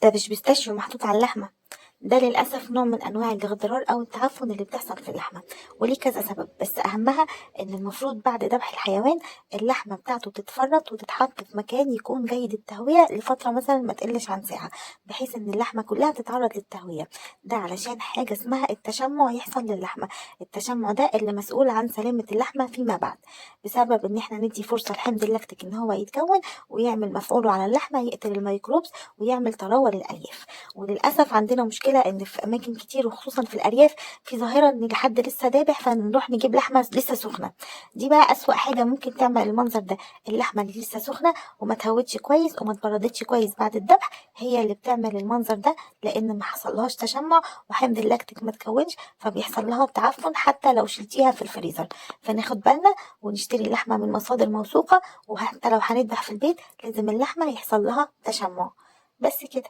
ده مش بيستاشيو محطوط على اللحمة، ده للأسف نوع من أنواع الاغترار أو التعفن اللي بتحصل في اللحمة، وليه كذا سبب، بس أهمها إن المفروض بعد ذبح الحيوان اللحمة بتاعته تتفرط وتتحط في مكان يكون جيد التهوية لفترة مثلا ما تقلش عن ساعة، بحيث إن اللحمة كلها تتعرض للتهوية. ده علشان حاجة اسمها التشمع يحصل للحمة. التشمع ده اللي مسؤول عن سلامة اللحمة فيما بعد، بسبب إن احنا ندي فرصة لحمض اللاكتيك إن هو يتكون ويعمل مفعوله على اللحمة، يقتل الميكروبس ويعمل طراوة للألياف. وللأسف عندنا مشكلة إن في أماكن كتير وخصوصا في الأرياف في ظاهرة إن حد لسه ذابح فنروح نجيب لحمة لسه سخنة. دي بقى أسوأ حاجة ممكن تعمل المنظر ده، اللحمة اللي لسه سخنة وما اتهوتش كويس وما اتبردتش كويس بعد الذبح هي اللي بتعمل المنظر ده، لأن ما حصلهاش تشمع وحمض اللاكتيك ما تكونش، فبيحصل لها تعفن حتى لو شلتيها في الفريزر. فناخد بالنا ونشتري لحمة من مصادر موثوقة، وحتى لو هنذبح في البيت لازم اللحمة يحصل لها تشمع. بس كده.